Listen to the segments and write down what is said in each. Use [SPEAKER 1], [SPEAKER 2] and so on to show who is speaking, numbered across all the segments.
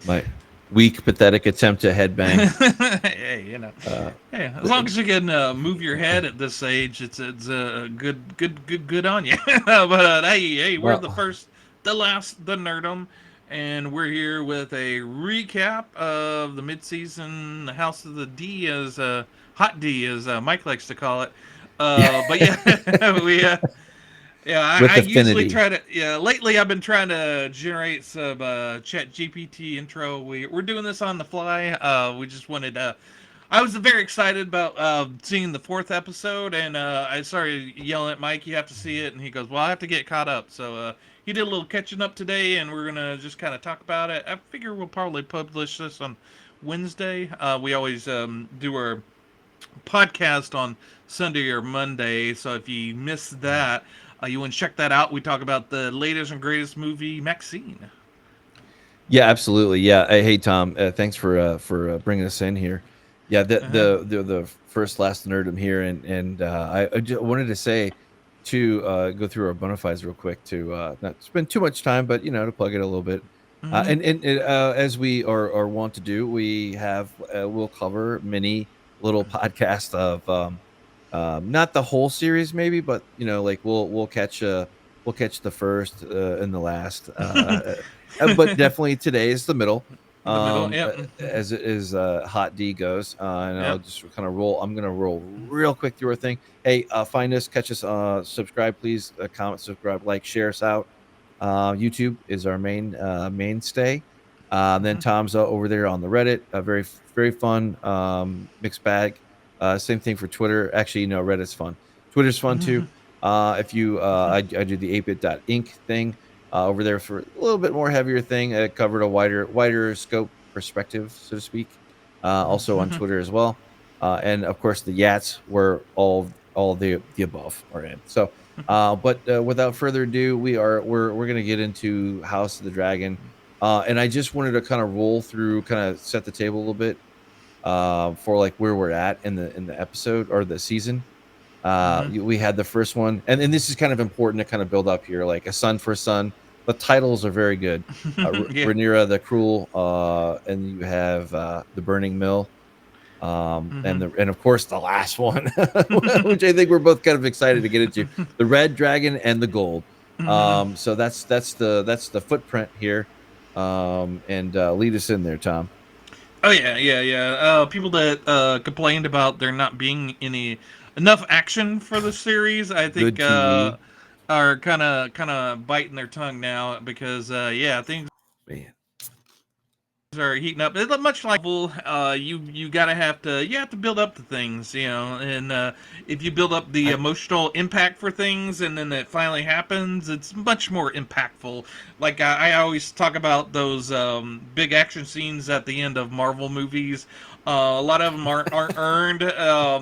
[SPEAKER 1] My weak, pathetic attempt to headbang.
[SPEAKER 2] Hey,
[SPEAKER 1] Uh,
[SPEAKER 2] hey, as long as you can move your head at this age, it's good on you. But hey, we're the
[SPEAKER 1] well,
[SPEAKER 2] first, the last, the Nerdom, and we're here with a recap of the midseason House of the D, as Hot D, as Mike likes to call it. But yeah, yeah, I
[SPEAKER 1] with
[SPEAKER 2] usually
[SPEAKER 1] affinity.
[SPEAKER 2] try to. Yeah, lately I've been trying to generate some Chat GPT intro. We're doing this on the fly. We just wanted. I was very excited about seeing the fourth episode, and I started yelling at Mike, "You have to see it!" And he goes, "Well, I have to get caught up." So he did a little catching up today, and we're gonna just kind of talk about it. I figure we'll probably publish this on Wednesday. We always do our podcast on Sunday or Monday. So if you missed that, you want to check that out. We talk about the latest and greatest movie, Maxine.
[SPEAKER 1] Yeah, absolutely. Yeah. Hey, Tom. Thanks for bringing us in here. Yeah,
[SPEAKER 2] Uh-huh.
[SPEAKER 1] the first last nerdum here, and I just wanted to say to go through our bona fides real quick to not spend too much time, but to plug it a little bit.
[SPEAKER 2] Mm-hmm.
[SPEAKER 1] And as we are wont to do, we'll cover many little podcast of not the whole series maybe, but like we'll catch the first and the last. But definitely today is the middle,
[SPEAKER 2] The middle. Yep.
[SPEAKER 1] as it is hot D goes, and I'll
[SPEAKER 2] Yep.
[SPEAKER 1] just kind of roll. I'm gonna roll real quick through our thing. Hey, find us, catch us, subscribe, please, comment, subscribe, like, share us out. YouTube is our mainstay. Then
[SPEAKER 2] Mm-hmm.
[SPEAKER 1] Tom's over there on the Reddit, very fun, mixed bag. Same thing for Twitter. Actually, no, Reddit's fun. Twitter's fun too. If you, I do the ApeIt.Ink thing over there for a little bit more heavier thing. It covered a wider scope perspective, so to speak. Also on Twitter as well, and of course the Yats were all the above are in. So, but without further ado, we're gonna get into House of the Dragon, and I just wanted to kind of roll through, kind of set the table a little bit for like where we're at in the episode or the season.
[SPEAKER 2] Mm-hmm.
[SPEAKER 1] We had the first one, and this is kind of important to kind of build up here, like a son for a son. The titles are very good.
[SPEAKER 2] Yeah.
[SPEAKER 1] Rhaenyra the Cruel, and you have the Burning Mill,
[SPEAKER 2] Mm-hmm.
[SPEAKER 1] and of course the last one, which I think we're both kind of excited to get into, the Red Dragon and the Gold.
[SPEAKER 2] Mm-hmm.
[SPEAKER 1] So that's the footprint here, and lead us in there, Tom.
[SPEAKER 2] Oh yeah. People that complained about there not being any enough action for the series, I think
[SPEAKER 1] Good TV,
[SPEAKER 2] are kind of biting their tongue now because yeah, things
[SPEAKER 1] man.
[SPEAKER 2] are heating up. It's much like you gotta have to build up the things, and if you build up the
[SPEAKER 1] I
[SPEAKER 2] emotional impact for things, and then it finally happens, it's much more impactful. Like I always talk about those big action scenes at the end of Marvel movies. A lot of them aren't earned.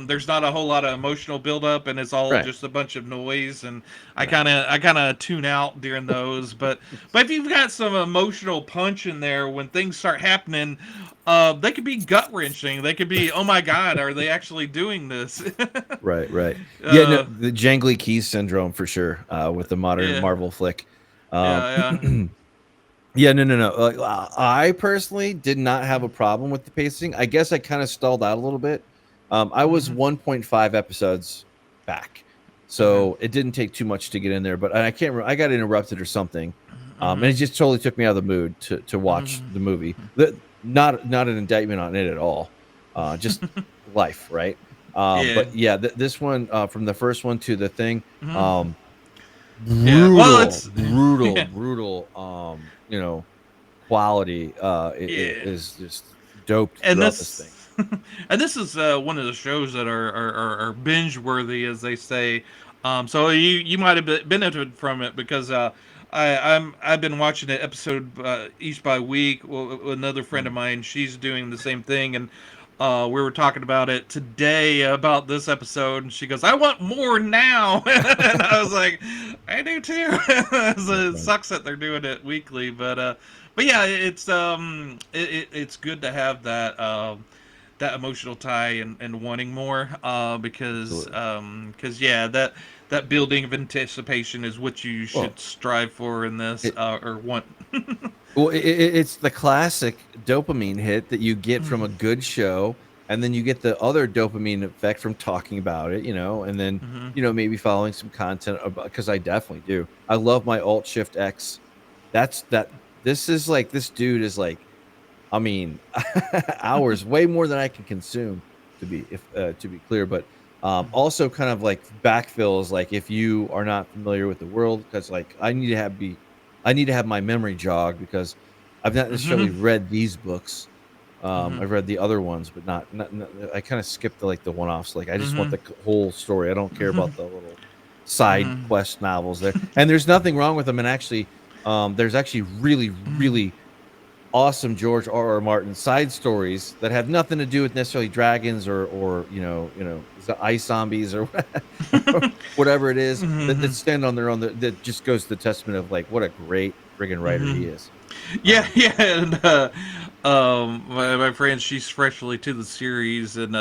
[SPEAKER 2] There's not a whole lot of emotional buildup, and it's all
[SPEAKER 1] right,
[SPEAKER 2] just a bunch of noise. And
[SPEAKER 1] right.
[SPEAKER 2] I kind of tune out during those. But if you've got some emotional punch in there when things start happening, they could be gut wrenching. They could be, oh my god, are they actually doing this?
[SPEAKER 1] Right, right. Yeah, no,
[SPEAKER 2] uh,
[SPEAKER 1] the jangly keys syndrome for sure. With the modern
[SPEAKER 2] yeah,
[SPEAKER 1] Marvel flick. Um,
[SPEAKER 2] yeah,
[SPEAKER 1] yeah, no. I personally did not have a problem with the pacing. I guess I kind of stalled out a little bit. I was
[SPEAKER 2] hmm
[SPEAKER 1] 1.5 episodes back,
[SPEAKER 2] okay,
[SPEAKER 1] so it didn't take too much to get in there. But I can't. I got interrupted or something, and
[SPEAKER 2] hmm
[SPEAKER 1] it just totally took me out of the mood to watch the movie. Not an indictment on it at all. Just life, right?
[SPEAKER 2] yeah,
[SPEAKER 1] But yeah, this one, from the first one to the thing,
[SPEAKER 2] hmm
[SPEAKER 1] um,
[SPEAKER 2] yeah. Well, it's yeah,
[SPEAKER 1] brutal. Quality
[SPEAKER 2] yeah.
[SPEAKER 1] is just doped
[SPEAKER 2] And
[SPEAKER 1] throughout this thing.
[SPEAKER 2] this and this is one of the shows that are binge worthy, as they say. So you might have benefited from it because I've been watching an episode each by week. Well, another friend of
[SPEAKER 1] Mm.
[SPEAKER 2] mine, she's doing the same thing, and we were talking about it today about this episode, and she goes, "I want more now," and I was like, "I do too."
[SPEAKER 1] Right,
[SPEAKER 2] So it
[SPEAKER 1] right.
[SPEAKER 2] sucks that they're doing it weekly, but yeah, it's good to have that that emotional tie and wanting more because
[SPEAKER 1] Absolutely.
[SPEAKER 2] yeah, that building of anticipation is what you
[SPEAKER 1] Well,
[SPEAKER 2] should strive for in this,
[SPEAKER 1] it,
[SPEAKER 2] or want.
[SPEAKER 1] well, it's the classic dopamine hit that you get from a good show, and then you get the other dopamine effect from talking about it, and then
[SPEAKER 2] Mm-hmm.
[SPEAKER 1] maybe following some content about, because I definitely do. I love my Alt Shift X. That's that. This is like this dude is like, I mean, hours, way more than I can consume, to be clear. But also kind of like backfills, like if you are not familiar with the world, because like I need to have my memory jogged because I've not necessarily
[SPEAKER 2] Mm-hmm.
[SPEAKER 1] read these books.
[SPEAKER 2] Mm-hmm.
[SPEAKER 1] I've read the other ones, but not I kind of skipped the one offs. Like I just want
[SPEAKER 2] Mm-hmm.
[SPEAKER 1] the whole story. I don't care
[SPEAKER 2] Mm-hmm.
[SPEAKER 1] about the little side
[SPEAKER 2] Mm-hmm.
[SPEAKER 1] quest novels there. And there's nothing wrong with them. And actually, there's actually really, really awesome George R. R. Martin side stories that have nothing to do with necessarily dragons or ice zombies or whatever it is that
[SPEAKER 2] Mm-hmm.
[SPEAKER 1] stand on their own. That just goes to the testament of like what a great friggin' writer
[SPEAKER 2] Mm-hmm.
[SPEAKER 1] he is.
[SPEAKER 2] Yeah,
[SPEAKER 1] Um,
[SPEAKER 2] yeah, and my friend, she's freshly to the series, and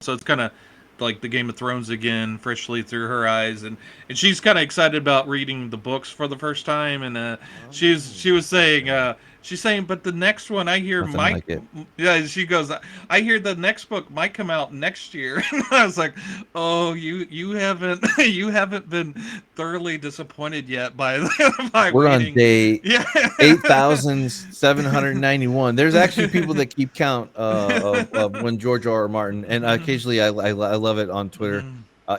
[SPEAKER 2] so it's kind of like the Game of Thrones again, freshly through her eyes, and she's kind of excited about reading the books for the first time, and she was saying,
[SPEAKER 1] okay,
[SPEAKER 2] she's saying, but the next one I hear
[SPEAKER 1] nothing
[SPEAKER 2] might,
[SPEAKER 1] like it.
[SPEAKER 2] yeah, she goes, I hear the next book might come out next year. And I was like, oh, you haven't you haven't been thoroughly disappointed yet by by
[SPEAKER 1] We're on
[SPEAKER 2] waiting.
[SPEAKER 1] day
[SPEAKER 2] Yeah.
[SPEAKER 1] 8,791. There's actually people that keep count of when George R. R. Martin, and occasionally I love it on Twitter.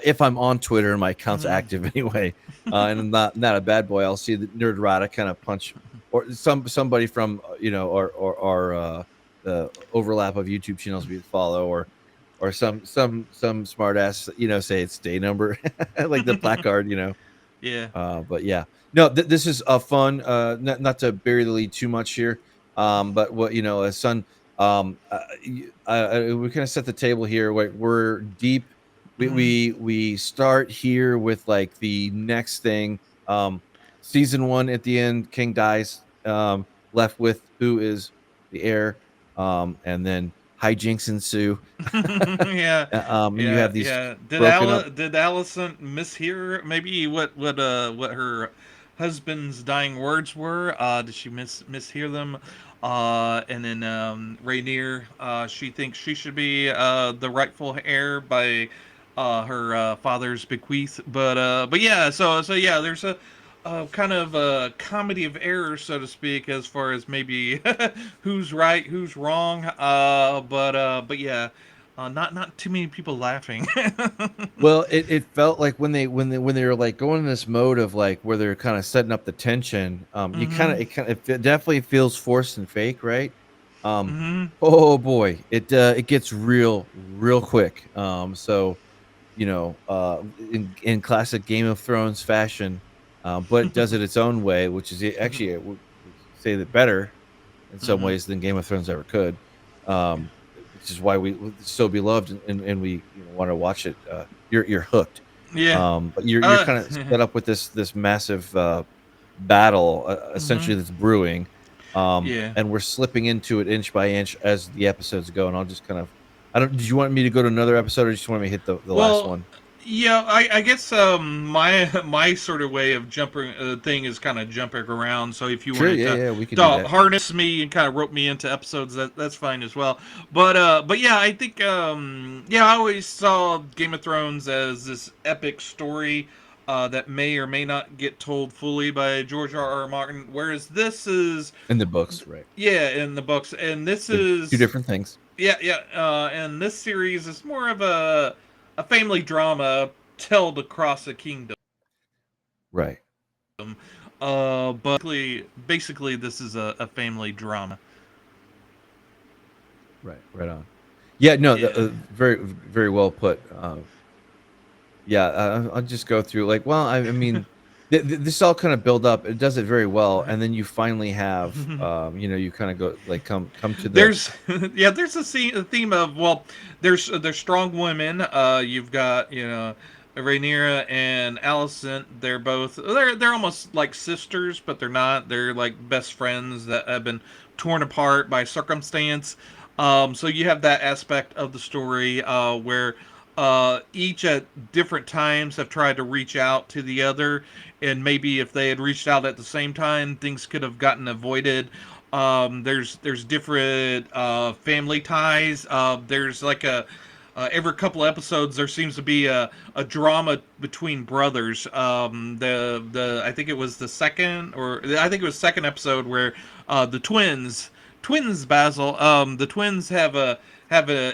[SPEAKER 1] If I'm on Twitter and my account's active anyway, and I'm not a bad boy, I'll see the Nerdrotta kind of punch or somebody from our the overlap of YouTube channels we follow, or some smart ass say it's day number like the placard.
[SPEAKER 2] Yeah.
[SPEAKER 1] But yeah, no, this is a fun. Not to bury the lead too much here, but what as son, we kind of set the table here. We're deep. We start here with like the next thing. Season one at the end, King dies. Left with who is the heir, and then hijinks ensue.
[SPEAKER 2] Yeah,
[SPEAKER 1] And you
[SPEAKER 2] yeah,
[SPEAKER 1] have these
[SPEAKER 2] yeah.
[SPEAKER 1] broken up.
[SPEAKER 2] Did Allison mishear maybe what her husband's dying words were? Did she mishear them? And then Rhaenyra, she thinks she should be the rightful heir by her father's bequeath. But yeah, so yeah, there's a kind of a comedy of errors, so to speak, as far as maybe who's right, who's wrong. But yeah, not too many people laughing.
[SPEAKER 1] Well, it felt like when they were like going in this mode of like where they're kind of setting up the tension. You kind
[SPEAKER 2] Mm-hmm.
[SPEAKER 1] of it definitely feels forced and fake, right? Um,
[SPEAKER 2] Mm-hmm.
[SPEAKER 1] oh boy, it gets real quick. So in classic Game of Thrones fashion, but does it its own way, which is actually I would say that better in some
[SPEAKER 2] Mm-hmm.
[SPEAKER 1] ways than Game of Thrones ever could. Which is why it's so beloved, and we want to watch it. You're hooked.
[SPEAKER 2] Yeah.
[SPEAKER 1] But you're
[SPEAKER 2] Uh.
[SPEAKER 1] kind of set up with this massive battle
[SPEAKER 2] Mm-hmm.
[SPEAKER 1] essentially that's brewing,
[SPEAKER 2] Yeah.
[SPEAKER 1] and we're slipping into it inch by inch as the episodes go. And I'll just kind of I don't. Did you want me to go to another episode, or just want me to hit the last
[SPEAKER 2] Well,
[SPEAKER 1] one?
[SPEAKER 2] yeah, I guess my sort of way of jumping thing is kind of jumping around. So if you
[SPEAKER 1] Sure.
[SPEAKER 2] wanted
[SPEAKER 1] Yeah. Yeah. We could do
[SPEAKER 2] to
[SPEAKER 1] that.
[SPEAKER 2] harness me and kind of rope me into episodes, that's fine as well. But yeah, I think yeah, I always saw Game of Thrones as this epic story. That may or may not get told fully by George R. R. Martin, whereas this is,
[SPEAKER 1] In the books, right?
[SPEAKER 2] yeah, in the books, and this
[SPEAKER 1] They're two
[SPEAKER 2] is,
[SPEAKER 1] different things.
[SPEAKER 2] yeah, yeah, and this series is more of a family drama told across a kingdom.
[SPEAKER 1] Right.
[SPEAKER 2] But basically, this is a family drama.
[SPEAKER 1] Right. Right on. Yeah. No.
[SPEAKER 2] Yeah.
[SPEAKER 1] Very well put. Yeah, I'll just go through like, well, I mean, this all kind of build up. It does it very well, and then you finally have, you kind of go like come to the
[SPEAKER 2] There's yeah, there's a theme of, well, there's strong women. You've got, Rhaenyra and Alicent. They're almost like sisters, but they're not. They're like best friends that have been torn apart by circumstance. So you have that aspect of the story where each at different times have tried to reach out to the other, and maybe if they had reached out at the same time, things could have gotten avoided. There's different family ties. There's like a every couple of episodes there seems to be a drama between brothers. The I think it was the second, or I think it was second episode where the twins Basil, the twins have a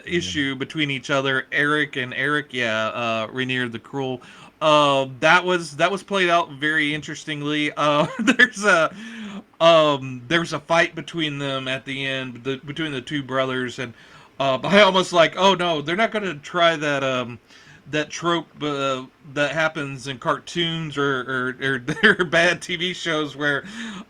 [SPEAKER 2] issue between each other. Eric and Eric, yeah, Rhaenyra the Cruel. That was played out very interestingly. There's a fight between them at the end, between the two brothers, and I almost like, oh no, they're not going to try that trope that happens in cartoons or their bad TV shows where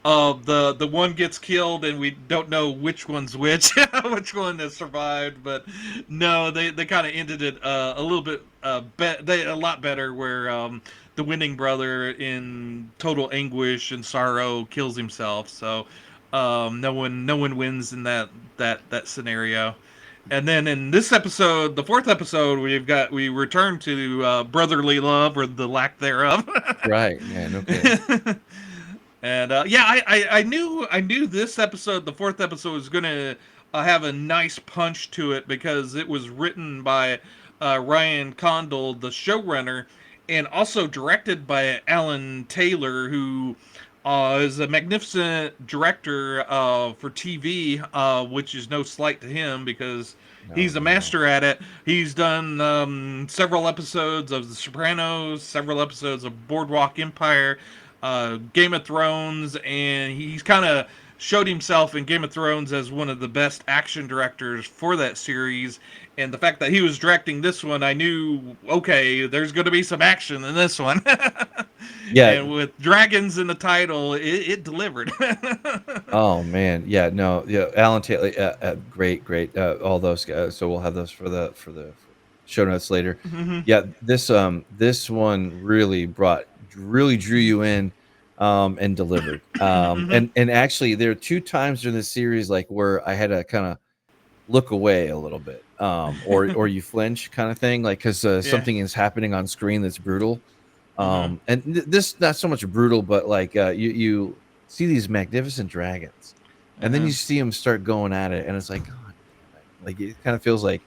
[SPEAKER 2] the one gets killed and we don't know which one's which, which one has survived. But no, they kind of ended it a little bit a lot better, where the winning brother in total anguish and sorrow kills himself. So no one wins in that scenario. And then in this episode, the fourth episode, we return to brotherly love, or the lack thereof.
[SPEAKER 1] Right. Yeah. No kidding.
[SPEAKER 2] And yeah, I knew this episode, the fourth episode, was gonna have a nice punch to it, because it was written by Ryan Condal, the showrunner, and also directed by Alan Taylor, who is a magnificent director for TV, which is no slight to him, because
[SPEAKER 1] No.
[SPEAKER 2] he's a master at it. He's done several episodes of The Sopranos, several episodes of Boardwalk Empire, Game of Thrones, and he's kind of showed himself in Game of Thrones as one of the best action directors for that series. And the fact that he was directing this one, I knew, okay, there's going to be some action in this one.
[SPEAKER 1] Yeah.
[SPEAKER 2] And with dragons in the title, it delivered.
[SPEAKER 1] Oh man. Yeah. No. Yeah. Alan Taylor. Great. Great. All those guys. So we'll have those for the show notes later. Yeah. This one really drew you in, and delivered. And actually, there are two times during this series like where I had to kind of look away a little bit, or you flinch kind of thing, like because
[SPEAKER 2] Yeah.
[SPEAKER 1] something is happening on screen that's brutal.
[SPEAKER 2] Mhm.
[SPEAKER 1] And this not so much brutal, but like you see these magnificent dragons, and then
[SPEAKER 2] Uh-huh.
[SPEAKER 1] you see them start going at it, and it's like, God damn it! Like it kind of feels like,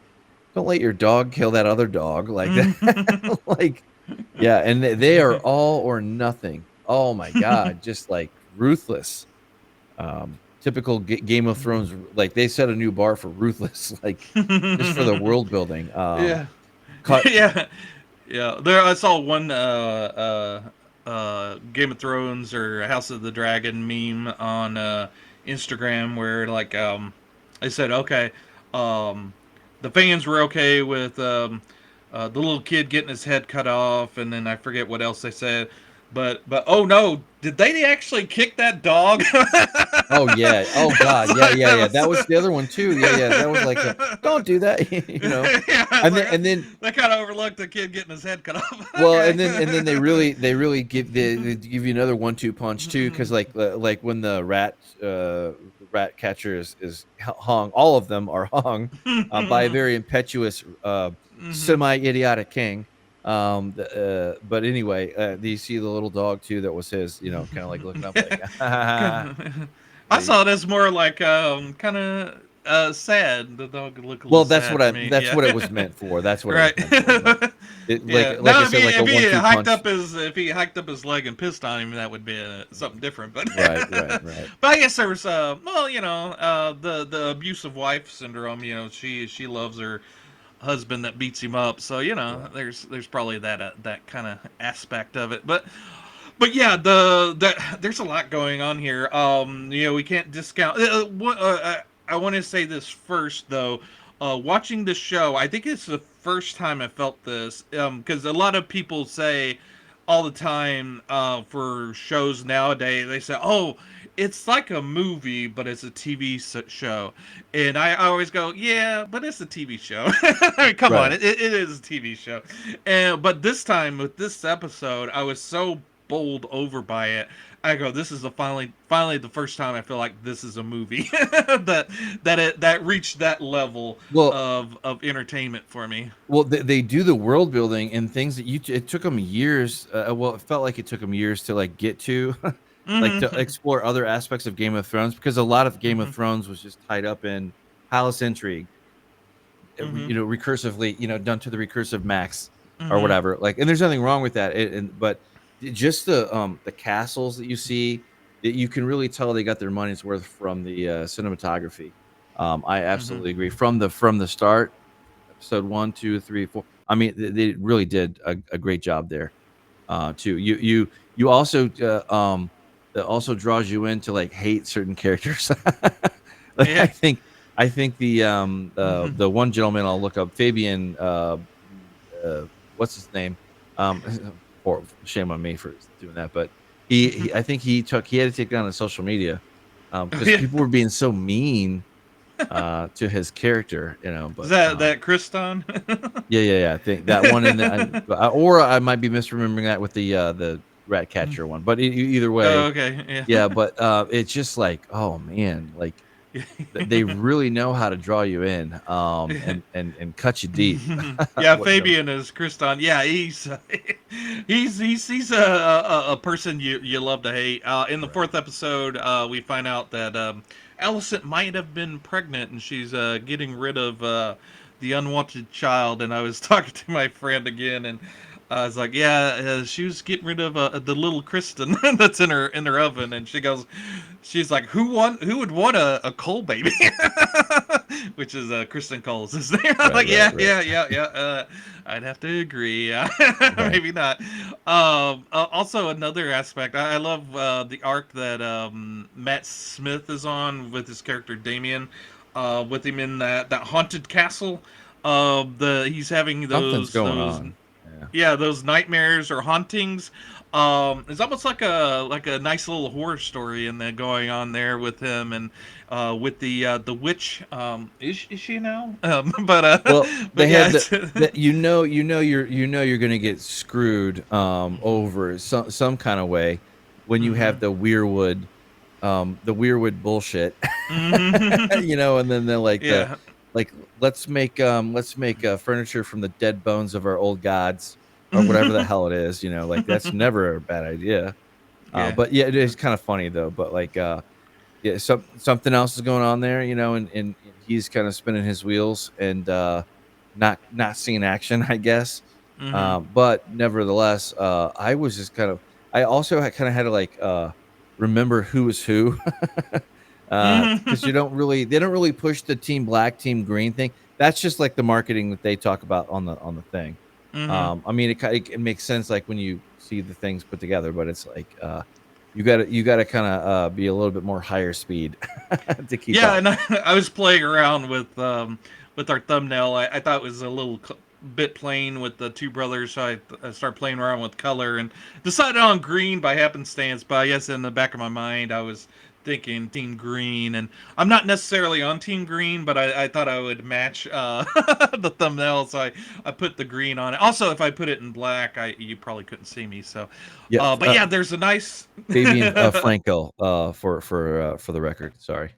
[SPEAKER 1] don't let your dog kill that other dog, like that. Like, yeah, and they are all or nothing. Oh my God, just like ruthless. Typical Game of Thrones, like they set a new bar for ruthless, like just for the world building.
[SPEAKER 2] Yeah.
[SPEAKER 1] Cut.
[SPEAKER 2] Yeah. Yeah. There, I saw one Game of Thrones or House of the Dragon meme on Instagram, where like I said, okay, um, the fans were okay with the little kid getting his head cut off, and then I forget what else they said. But oh no, did they actually kick that dog?
[SPEAKER 1] Oh yeah. Oh God. Yeah, yeah, yeah. That was the other one too. Yeah, yeah. That was like, don't do that,
[SPEAKER 2] Yeah,
[SPEAKER 1] And then
[SPEAKER 2] they kind of overlooked the kid getting his head cut off.
[SPEAKER 1] well,
[SPEAKER 2] Okay.
[SPEAKER 1] and then they really they give you another 1-2 punch too, because like when the rat catcher is hung, all of them are hung by a very impetuous, semi-idiotic king. But anyway, do you see the little dog too that was his, kind of like looking up like,
[SPEAKER 2] I saw it as more like kind of sad. The dog could look a
[SPEAKER 1] well,
[SPEAKER 2] little sad to me.
[SPEAKER 1] that's
[SPEAKER 2] Yeah.
[SPEAKER 1] what it was meant for. That's what
[SPEAKER 2] Right.
[SPEAKER 1] it was meant for. But it,
[SPEAKER 2] Yeah.
[SPEAKER 1] like
[SPEAKER 2] No,
[SPEAKER 1] I said, like a
[SPEAKER 2] if he
[SPEAKER 1] 1-2
[SPEAKER 2] hiked
[SPEAKER 1] punch.
[SPEAKER 2] up his leg and pissed on him, that would be something different. But
[SPEAKER 1] Right.
[SPEAKER 2] but I guess there was well, the abusive wife syndrome. She loves her husband that beats him up. So
[SPEAKER 1] Right.
[SPEAKER 2] there's probably that kind of aspect of it. But yeah, there's a lot going on here. We can't discount. I want to say this first though. Watching this show, I think it's the first time I felt this. Because a lot of people say all the time for shows nowadays, they say, "Oh, it's like a movie, but it's a TV show," and I always go, "Yeah, but it's a TV show." I mean, come on,
[SPEAKER 1] Right.
[SPEAKER 2] it is a TV show. But this time with this episode, I was so bowled over by it. I go, this is finally the first time I feel like this is a movie that reached that level
[SPEAKER 1] Well,
[SPEAKER 2] of entertainment for me.
[SPEAKER 1] well, they do the world building and things that it took them years. Well, it felt like it took them years to like get to, like to
[SPEAKER 2] Mm-hmm.
[SPEAKER 1] explore other aspects of Game of Thrones because a lot of Game of
[SPEAKER 2] Mm-hmm.
[SPEAKER 1] Thrones was just tied up in palace intrigue,
[SPEAKER 2] Mm-hmm.
[SPEAKER 1] recursively, done to the recursive max or
[SPEAKER 2] Mm-hmm.
[SPEAKER 1] whatever. Like, and there's nothing wrong with that. But just the castles that you see, that you can really tell they got their money's worth from the cinematography. I
[SPEAKER 2] Mm-hmm.
[SPEAKER 1] absolutely agree. From the start, episode 1, 2, 3, 4. I mean, they really did a great job there. Too. You also that also draws you in to like hate certain characters. Like
[SPEAKER 2] Yeah.
[SPEAKER 1] I think
[SPEAKER 2] Mm-hmm.
[SPEAKER 1] the one gentleman I'll look up, Fabian, uh, what's his name? Um, for shame on me for doing that, but
[SPEAKER 2] Mm-hmm.
[SPEAKER 1] I think he had to take down his social media
[SPEAKER 2] Oh,
[SPEAKER 1] because
[SPEAKER 2] yeah.
[SPEAKER 1] people were being so mean to his character,
[SPEAKER 2] Is
[SPEAKER 1] but
[SPEAKER 2] that Kriston?
[SPEAKER 1] yeah. I think that one, or I might be misremembering that with the rat catcher one. But either
[SPEAKER 2] Oh,
[SPEAKER 1] way,
[SPEAKER 2] okay. Yeah.
[SPEAKER 1] yeah. But it's just like, oh man, like they really know how to draw you in, and cut you deep.
[SPEAKER 2] Yeah,
[SPEAKER 1] What the
[SPEAKER 2] Fabian is Kriston. Yeah, he's he's a person you love to hate. In the
[SPEAKER 1] right,
[SPEAKER 2] fourth episode, we find out that Alicent might have been pregnant, and she's getting rid of the unwanted child. And I was talking to my friend again, and I was like, "Yeah, she was getting rid of the little Kristen that's in her oven." And she's like, Who would want a Cole baby?" Which is Kristen Cole's his name. I'm
[SPEAKER 1] right,
[SPEAKER 2] like,
[SPEAKER 1] right, right,
[SPEAKER 2] yeah. I'd have to agree.
[SPEAKER 1] right.
[SPEAKER 2] Maybe not. Also, another aspect, I love the arc that Matt Smith is on with his character Damien, with him in that haunted castle. He's having
[SPEAKER 1] Something's going
[SPEAKER 2] those
[SPEAKER 1] on. Yeah.
[SPEAKER 2] yeah, those nightmares or hauntings. It's almost like a nice little horror story in there going on there with him and with the witch. Is she now?
[SPEAKER 1] Well,
[SPEAKER 2] But
[SPEAKER 1] they
[SPEAKER 2] yeah,
[SPEAKER 1] had
[SPEAKER 2] it's
[SPEAKER 1] that you're gonna get screwed over some kind of way when you have
[SPEAKER 2] hmm
[SPEAKER 1] the Weirwood bullshit.
[SPEAKER 2] hmm
[SPEAKER 1] And then they're like
[SPEAKER 2] yeah.
[SPEAKER 1] like let's make furniture from the dead bones of our old gods or whatever the hell it is, like that's never a bad idea.
[SPEAKER 2] Yeah.
[SPEAKER 1] But yeah, it is kind of funny though. But like yeah, something else is going on there, and he's kind of spinning his wheels and not seeing action, I guess.
[SPEAKER 2] hmm
[SPEAKER 1] But nevertheless, I was just I also kind of had to like remember who was who, because
[SPEAKER 2] hmm
[SPEAKER 1] they don't really push the team black, team green thing. That's just like the marketing that they talk about on the thing.
[SPEAKER 2] hmm
[SPEAKER 1] I mean, it makes sense like when you see the things put together, but it's like you gotta kind of be a little bit more higher speed to keep
[SPEAKER 2] Yeah,
[SPEAKER 1] up.
[SPEAKER 2] and I was playing around with our thumbnail. I thought it was a little bit plain with the two brothers, so I started playing around with color and decided on green by happenstance. But yes, in the back of my mind, I was thinking Team Green, and I'm not necessarily on Team Green, but I thought I would match the thumbnail, so I put the green on it. Also, if I put it in black, you probably couldn't see me. So,
[SPEAKER 1] Yeah,
[SPEAKER 2] but yeah, there's a nice.
[SPEAKER 1] Fabian Franco, for the record. Sorry.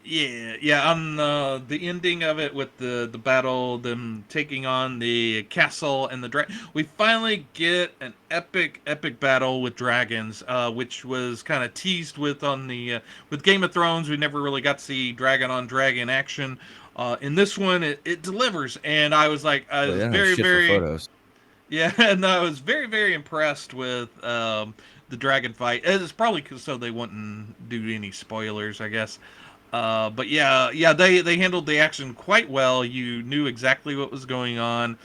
[SPEAKER 2] Yeah. On the ending of it with the battle, them taking on the castle and the dragon, we finally get an epic battle with dragons, which was kind of teased with Game of Thrones. We never really got to see dragon on dragon action. In this one, it delivers, and I
[SPEAKER 1] Well,
[SPEAKER 2] was
[SPEAKER 1] they don't have
[SPEAKER 2] very
[SPEAKER 1] shit for
[SPEAKER 2] very
[SPEAKER 1] photos.
[SPEAKER 2] yeah, and I was very very impressed with the dragon fight. It's probably so they wouldn't do any spoilers, I guess. But yeah, they handled the action quite well. You knew exactly what was going on.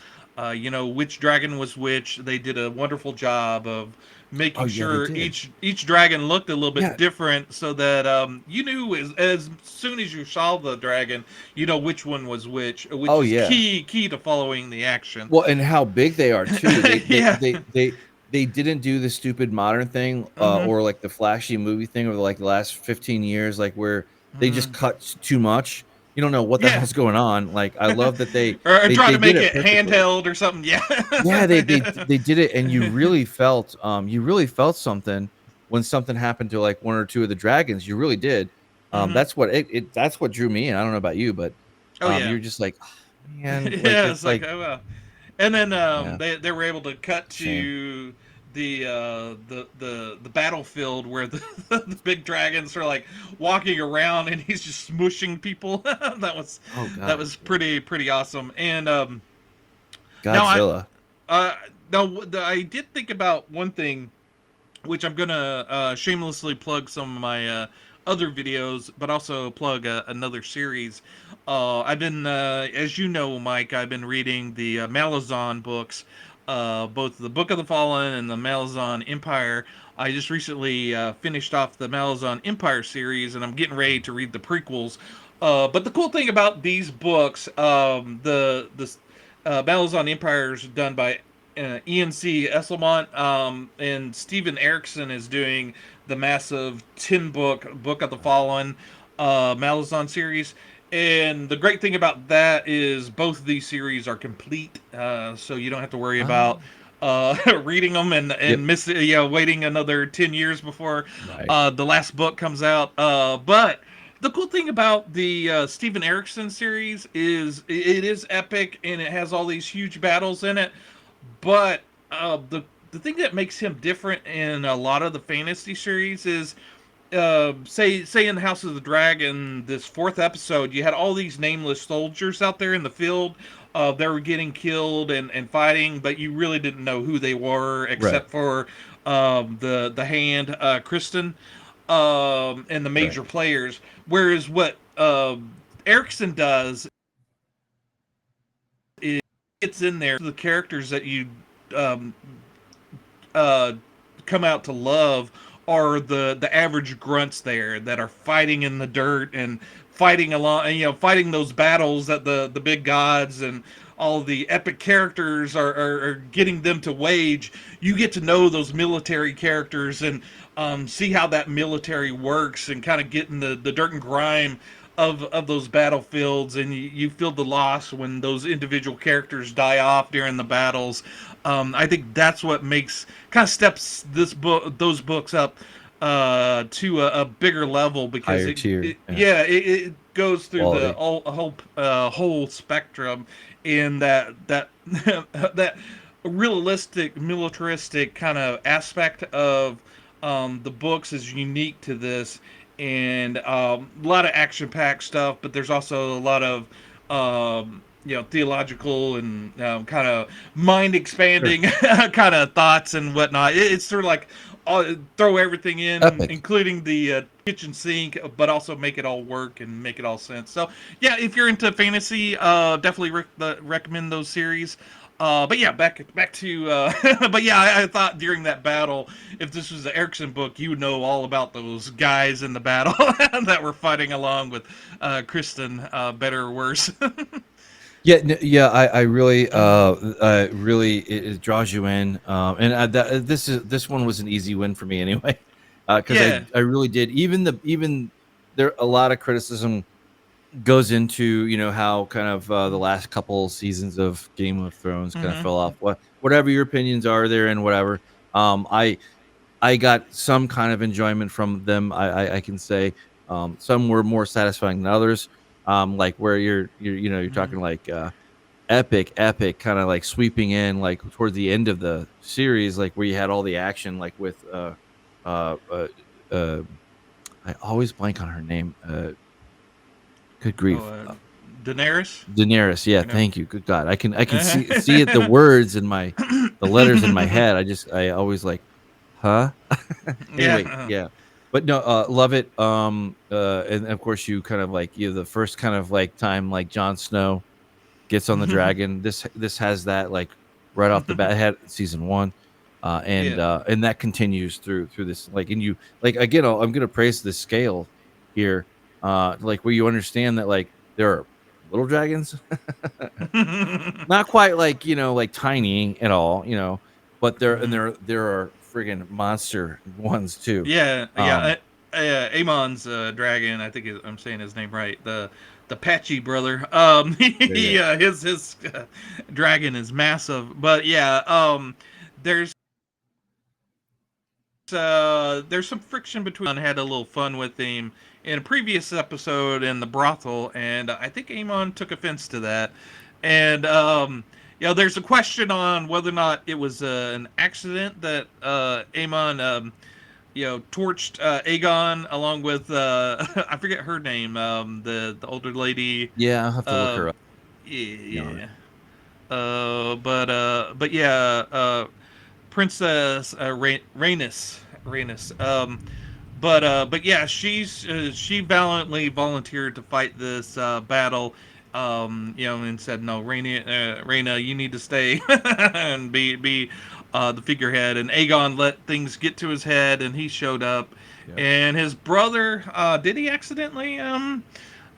[SPEAKER 2] You know which dragon was which. They did a wonderful job of
[SPEAKER 1] Oh
[SPEAKER 2] making
[SPEAKER 1] yeah, they
[SPEAKER 2] sure
[SPEAKER 1] did.
[SPEAKER 2] each dragon looked a little bit
[SPEAKER 1] Yeah.
[SPEAKER 2] different, so that you knew as soon as you saw the dragon, you know which one was which
[SPEAKER 1] Oh
[SPEAKER 2] is
[SPEAKER 1] yeah.
[SPEAKER 2] key to following the action.
[SPEAKER 1] Well, and how big they are too.
[SPEAKER 2] Yeah.
[SPEAKER 1] They didn't do the stupid modern thing,
[SPEAKER 2] Mm-hmm.
[SPEAKER 1] or like the flashy movie thing over like the last 15 years, like where they just cut too much. you don't know what the
[SPEAKER 2] Yeah.
[SPEAKER 1] hell's going on. Like, I love that
[SPEAKER 2] or try
[SPEAKER 1] they
[SPEAKER 2] to
[SPEAKER 1] did
[SPEAKER 2] make
[SPEAKER 1] it
[SPEAKER 2] it
[SPEAKER 1] perfectly.
[SPEAKER 2] handheld or something. Yeah.
[SPEAKER 1] Yeah, they did it, and you really felt something when something happened to like one or two of the dragons. You really did.
[SPEAKER 2] Hmm.
[SPEAKER 1] That's what that's what drew me in. I don't know about you, but
[SPEAKER 2] Oh yeah.
[SPEAKER 1] you're just like, "Ah, man, like
[SPEAKER 2] Yeah.
[SPEAKER 1] it's
[SPEAKER 2] It's like,
[SPEAKER 1] like,
[SPEAKER 2] oh well. And then
[SPEAKER 1] yeah,
[SPEAKER 2] they were able to cut
[SPEAKER 1] shame.
[SPEAKER 2] to the battlefield where the big dragons are like walking around and he's just smushing people.
[SPEAKER 1] Oh
[SPEAKER 2] That
[SPEAKER 1] God,
[SPEAKER 2] was
[SPEAKER 1] yeah.
[SPEAKER 2] pretty awesome. And now
[SPEAKER 1] Godzilla.
[SPEAKER 2] uh I did think about one thing, which I'm gonna shamelessly plug some of my other videos, but also plug another series. I've been, as you know, Mike, I've been reading the Malazan books, both the Book of the Fallen and the Malazan Empire. I just recently finished off the Malazan Empire series, and I'm getting ready to read the prequels. But the cool thing about these books, the Malazan Empire is done by ENC Esselmont, and Steven Erickson is doing the massive 10 book of the Fallen Malazan series. And the great thing about that is both of these series are complete, so you don't have to worry
[SPEAKER 1] Oh,
[SPEAKER 2] about reading them
[SPEAKER 1] yep,
[SPEAKER 2] and waiting another 10 years before
[SPEAKER 1] right.
[SPEAKER 2] the last book comes out. But the cool thing about the Steven Erickson series is it is epic and it has all these huge battles in it, but the thing that makes him different in a lot of the fantasy series is say in House of the Dragon, this fourth episode, you had all these nameless soldiers out there in the field. They were getting killed and fighting, but you really didn't know who they were
[SPEAKER 1] Right,
[SPEAKER 2] except for the hand, Kristen, and the
[SPEAKER 1] right.
[SPEAKER 2] major players. Whereas what Erickson does is it's in there the characters that you um, uh, come out to love are the average grunts there that are fighting in the dirt and fighting along, fighting those battles that the big gods and all the epic characters are getting them to wage. You get to know those military characters and see how that military works and kind of get in the dirt and grime of those battlefields, and you feel the loss when those individual characters die off during the battles. I think that's what makes kind of steps those books up to a bigger level, because
[SPEAKER 1] Higher tier,
[SPEAKER 2] it
[SPEAKER 1] yeah,
[SPEAKER 2] yeah it goes through the
[SPEAKER 1] quality.
[SPEAKER 2] whole spectrum in that that realistic militaristic kind of aspect of the books is unique to this, and a lot of action packed stuff, but there's also a lot of theological and kind of mind
[SPEAKER 1] Sure.
[SPEAKER 2] expanding kind of thoughts and whatnot. It's sort of like throw everything in,
[SPEAKER 1] Epic.
[SPEAKER 2] including the kitchen sink, but also make it all work and make it all sense. So yeah, if you're into fantasy, definitely recommend those series. But yeah, back to but yeah, I thought during that battle, if this was the Erickson book, you would know all about those guys in the battle that were fighting along with Kristen, better or worse.
[SPEAKER 1] Yeah, yeah, I really, really, it draws you in, and this one was an easy win for me anyway, because
[SPEAKER 2] Yeah.
[SPEAKER 1] I really did. Even there, a lot of criticism goes into how kind of the last couple seasons of Game of Thrones kind of
[SPEAKER 2] Hmm.
[SPEAKER 1] fell off. Whatever your opinions are there and whatever, I got some kind of enjoyment from them. I can say some were more satisfying than others. Like where you're
[SPEAKER 2] Hmm.
[SPEAKER 1] talking like epic kind of like sweeping in like towards the end of the series, like where you had all the action, like with uh, uh, uh I always blank on her name. Good
[SPEAKER 2] Oh,
[SPEAKER 1] grief.
[SPEAKER 2] Daenerys.
[SPEAKER 1] Daenerys. Yeah,
[SPEAKER 2] You know.
[SPEAKER 1] thank you. Good God, I can see it, the words in the letters in my head. I always like, huh? Anyway,
[SPEAKER 2] Yeah.
[SPEAKER 1] yeah. But no, love it. And of course you kind of like the first kind of like time like Jon Snow gets on the dragon. This has that like right off the bat. It had season one,
[SPEAKER 2] Yeah.
[SPEAKER 1] and that continues through this. Like, and you like again, I'm gonna praise the scale here, like where you understand that like there are little dragons, not quite like like tiny at all, but there
[SPEAKER 2] Hmm.
[SPEAKER 1] there are friggin' monster ones too.
[SPEAKER 2] Yeah.
[SPEAKER 1] Um,
[SPEAKER 2] Yeah. Amon's dragon. I think I'm saying his name right. The Patchy brother.
[SPEAKER 1] There you go.
[SPEAKER 2] His dragon is massive. But yeah, there's there's some friction between. Had a little fun with him in a previous episode in the brothel, and I think Amon took offense to that. And there's a question on whether or not it was an accident that Amon torched Aegon along with I forget her name, the older lady.
[SPEAKER 1] Yeah, I'll have to look
[SPEAKER 2] Uh,
[SPEAKER 1] her up.
[SPEAKER 2] yeah. But yeah, Princess Rhaenys. But yeah, she valiantly volunteered to fight this battle. And said, "No, Rhaena, you need to stay and be the figurehead." And Aegon let things get to his head, and he showed up.
[SPEAKER 1] Yep.
[SPEAKER 2] And his brother, did he accidentally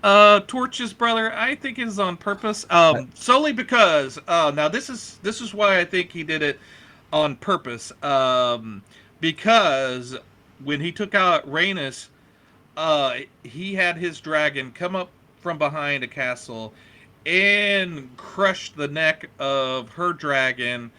[SPEAKER 2] Torch's brother? I think is on purpose. Solely because now this is why I think he did it on purpose. Because when he took out Rhaenys, he had his dragon come up from behind a castle and crushed the neck of her dragon.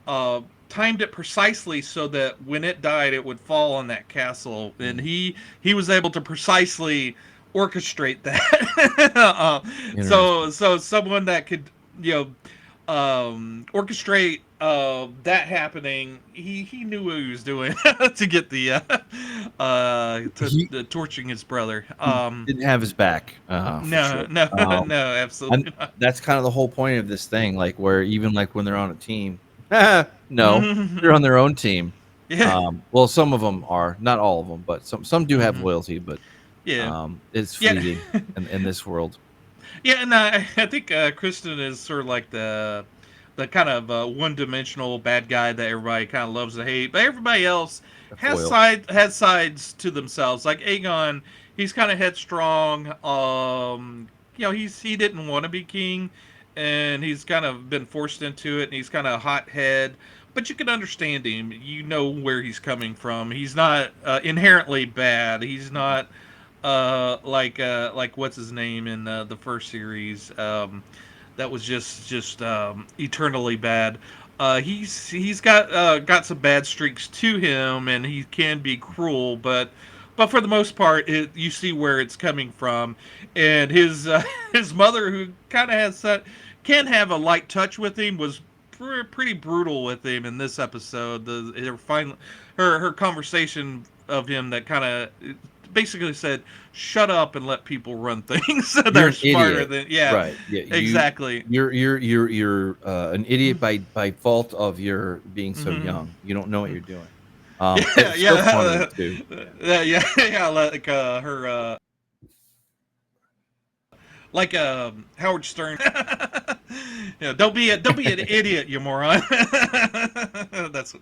[SPEAKER 2] Timed it precisely so that when it died, it would fall on that castle, and he was able to precisely orchestrate that. So someone that could orchestrate that happening, he knew what he was doing to get the torching his brother.
[SPEAKER 1] Didn't have his back, for
[SPEAKER 2] No,
[SPEAKER 1] sure.
[SPEAKER 2] no, no, absolutely not.
[SPEAKER 1] That's kind of the whole point of this thing, like where even like when they're on a team, no, they're on their own team.
[SPEAKER 2] Yeah.
[SPEAKER 1] Well, some of them are, not all of them, but some do have loyalty, but
[SPEAKER 2] Yeah.
[SPEAKER 1] it's
[SPEAKER 2] Yeah.
[SPEAKER 1] fleeting in this world.
[SPEAKER 2] Yeah, and I think Kristen is sort of like the kind of one-dimensional bad guy that everybody kind of loves to hate, but everybody else
[SPEAKER 1] A
[SPEAKER 2] has
[SPEAKER 1] foil.
[SPEAKER 2] sides to themselves. Like Aegon, he's kind of headstrong. He didn't want to be king, and he's kind of been forced into it, and he's kind of hothead. But you can understand him. You know where he's coming from. He's not inherently bad. He's not like what's his name in the first series. That was just eternally bad. He's got some bad streaks to him, and he can be cruel, but for the most part, you see where it's coming from. And his his mother, who kind of can have a light touch with him, was pretty brutal with him in this episode. Her conversation of him that kind of basically said, "Shut up and let people run things."
[SPEAKER 1] You're
[SPEAKER 2] They're
[SPEAKER 1] an
[SPEAKER 2] smarter
[SPEAKER 1] idiot,
[SPEAKER 2] than yeah,
[SPEAKER 1] right? Yeah,
[SPEAKER 2] exactly.
[SPEAKER 1] you're an idiot by fault of your being so young. You don't know what you're doing.
[SPEAKER 2] Yeah,
[SPEAKER 1] It's so funny
[SPEAKER 2] yeah,
[SPEAKER 1] too.
[SPEAKER 2] yeah. Like her, like Howard Stern. Don't be an idiot, you moron. That's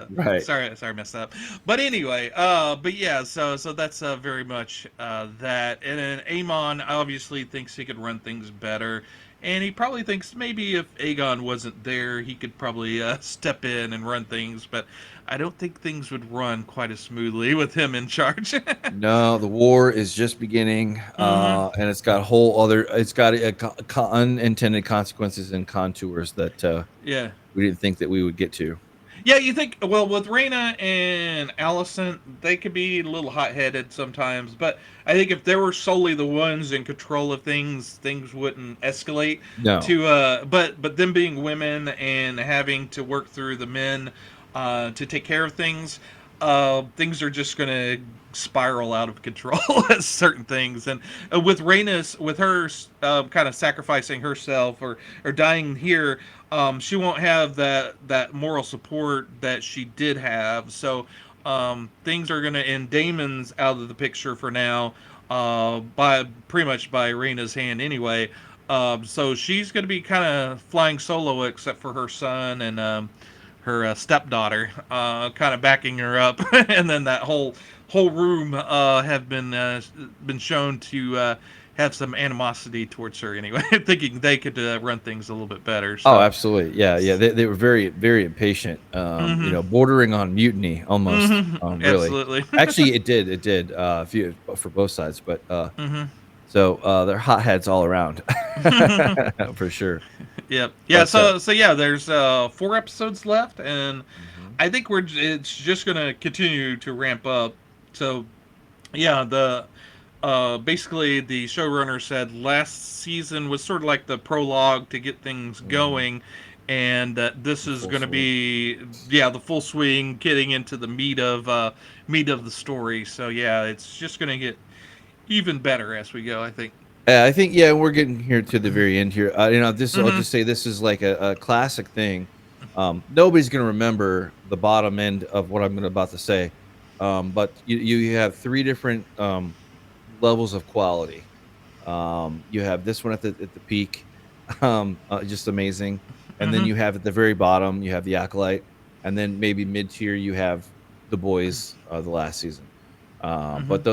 [SPEAKER 1] Right.
[SPEAKER 2] sorry, I messed up. But anyway, but yeah, so that's very much that. And then Amon obviously thinks he could run things better, and he probably thinks maybe if Aegon wasn't there, he could probably step in and run things. But I don't think things would run quite as smoothly with him in charge.
[SPEAKER 1] No, the war is just beginning,
[SPEAKER 2] Hmm.
[SPEAKER 1] and it's got unintended consequences and contours that
[SPEAKER 2] Yeah.
[SPEAKER 1] we didn't think that we would get to.
[SPEAKER 2] Yeah, you think, well, with Rhaena and Alicent, they could be a little hot-headed sometimes, but I think if they were solely the ones in control of things wouldn't escalate
[SPEAKER 1] No,
[SPEAKER 2] to but them being women and having to work through the men to take care of things are just going to spiral out of control at certain things. And with Rhaenys, with her kind of sacrificing herself or dying here, she won't have that moral support that she did have. So things are going to end. Damon's out of the picture for now, by pretty much by Rhaenyra's hand anyway. So she's going to be kind of flying solo, except for her son and her stepdaughter, kind of backing her up, and then that whole room have been shown to have some animosity towards her anyway, thinking they could run things a little bit better.
[SPEAKER 1] Oh,
[SPEAKER 2] So,
[SPEAKER 1] absolutely. Yeah, yeah. They were very, very impatient. Bordering on mutiny almost. Really.
[SPEAKER 2] absolutely.
[SPEAKER 1] Actually, it did. Few for both sides, but so they're hotheads all around, for sure.
[SPEAKER 2] Yep. Yeah.
[SPEAKER 1] But
[SPEAKER 2] So yeah, there's 4 episodes left, and
[SPEAKER 1] mhm.
[SPEAKER 2] I think it's just gonna continue to ramp up. So yeah, the basically the showrunner said last season was sort of like the prologue to get things
[SPEAKER 1] Mhm.
[SPEAKER 2] going, and that this
[SPEAKER 1] In
[SPEAKER 2] is
[SPEAKER 1] full
[SPEAKER 2] going to
[SPEAKER 1] swing.
[SPEAKER 2] be the full swing, getting into the meat of the story. So yeah, it's just going to get even better as we go, I think.
[SPEAKER 1] I think we're getting here to the very end here. This I'll
[SPEAKER 2] Hmm.
[SPEAKER 1] just say this is like a classic thing. Nobody's gonna remember the bottom end of what I'm gonna about to say, but you have three different levels of quality. You have this one at the peak, just amazing, and then
[SPEAKER 2] Hmm.
[SPEAKER 1] you have at the very bottom you have the acolyte, and then maybe mid tier you have the boys, the last season.
[SPEAKER 2] Hmm.
[SPEAKER 1] But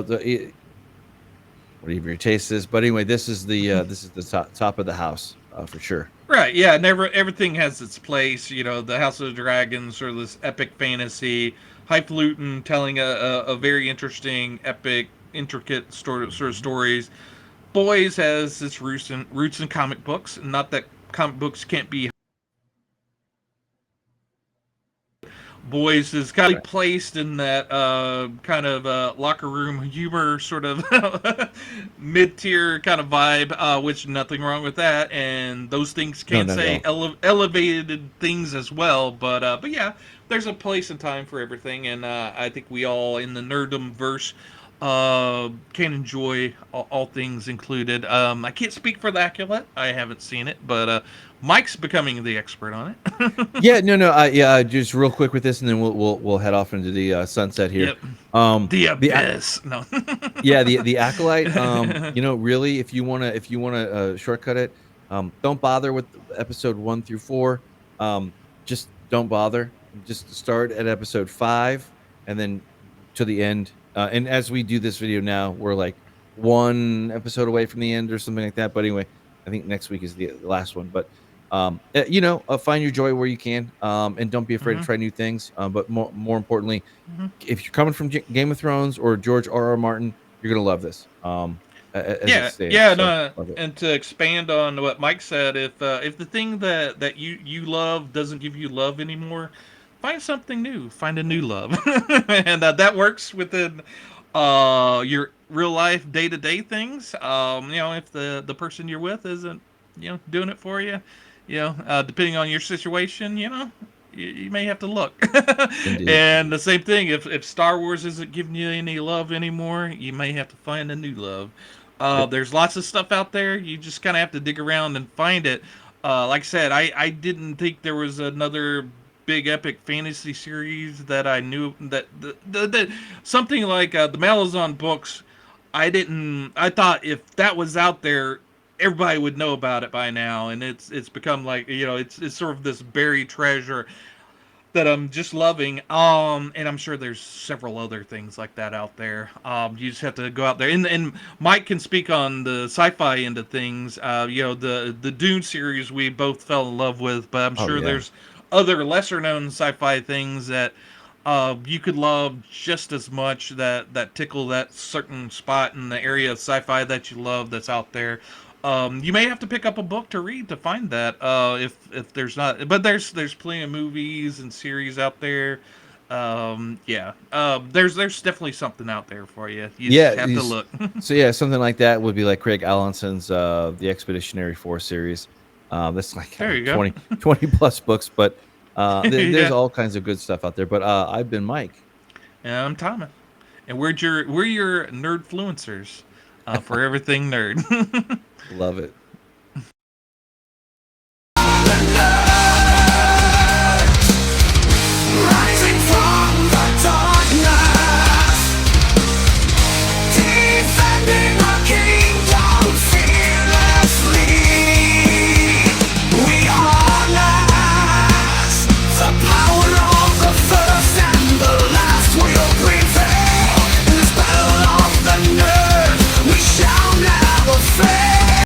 [SPEAKER 1] whatever your taste is. But anyway, this is the top of the house, for sure.
[SPEAKER 2] Right, yeah, never everything has its place. You know, the House of the Dragons or this epic fantasy, highfalutin telling a very interesting, epic, intricate sort of
[SPEAKER 1] Mhm.
[SPEAKER 2] stories. Boys has its roots in comic books. Not that comic books can't be. Boys is kind of
[SPEAKER 1] Right.
[SPEAKER 2] placed in that kind of locker room humor sort of mid tier kind of vibe, which nothing wrong with that. And those things
[SPEAKER 1] No,
[SPEAKER 2] can
[SPEAKER 1] not at
[SPEAKER 2] say
[SPEAKER 1] all.
[SPEAKER 2] elevated things as well. But yeah, there's a place and time for everything, and I think we all in the Nerdom verse can enjoy all things included. I can't speak for the Acolyte. I haven't seen it, but Mike's becoming the expert on it.
[SPEAKER 1] Yeah, no, no. Just real quick with this, and then we'll head off into the sunset here.
[SPEAKER 2] Yep. The
[SPEAKER 1] The ac-
[SPEAKER 2] abyss. No.
[SPEAKER 1] yeah, the acolyte. Really, if you wanna shortcut it, don't bother with episode 1 through 4. Just don't bother. Just start at episode 5, and then to the end. And as we do this video now, we're like one episode away from the end or something like that. But anyway, I think next week is the last one. But find your joy where you can, and don't be afraid to
[SPEAKER 2] Hmm.
[SPEAKER 1] try new things. But more importantly, if you're coming from Game of Thrones or George R. R. Martin, you're gonna love this. As it
[SPEAKER 2] Yeah,
[SPEAKER 1] stands,
[SPEAKER 2] yeah,
[SPEAKER 1] so
[SPEAKER 2] no,
[SPEAKER 1] love it.
[SPEAKER 2] and to expand on what Mike said, if the thing that you love doesn't give you love anymore, find something new. Find a new love, and that works within your real life day to day things. If the person you're with isn't doing it for you, depending on your situation, you may have to look.
[SPEAKER 1] Indeed,
[SPEAKER 2] And
[SPEAKER 1] indeed.
[SPEAKER 2] the same thing, if Star Wars isn't giving you any love anymore, you may have to find a new love.
[SPEAKER 1] Yep.
[SPEAKER 2] There's lots of stuff out there. You just kind of have to dig around and find it. Like I said, I didn't think there was another big epic fantasy series that I knew that something like the Malazan books. I thought if that was out there, everybody would know about it by now, and it's become like it's sort of this buried treasure that I'm just loving. And I'm sure there's several other things like that out there. You just have to go out there, and Mike can speak on the sci-fi end of things. The Dune series we both fell in love with, but I'm
[SPEAKER 1] Oh
[SPEAKER 2] sure
[SPEAKER 1] yeah.
[SPEAKER 2] there's other lesser known sci-fi things that you could love just as much that tickle that certain spot in the area of sci-fi that you love that's out there. You may have to pick up a book to read to find that. If there's not, but there's plenty of movies and series out there. Yeah. There's definitely something out there for you. You just
[SPEAKER 1] Yeah.
[SPEAKER 2] have to look.
[SPEAKER 1] So yeah, something like that would be like Craig Allison's the Expeditionary Force series. That's like
[SPEAKER 2] There you go.
[SPEAKER 1] 20 plus books, but there's
[SPEAKER 2] Yeah.
[SPEAKER 1] all kinds of good stuff out there. But I've been Mike.
[SPEAKER 2] And I'm Thomas, and we're your nerd fluencers for everything nerd.
[SPEAKER 1] Love it.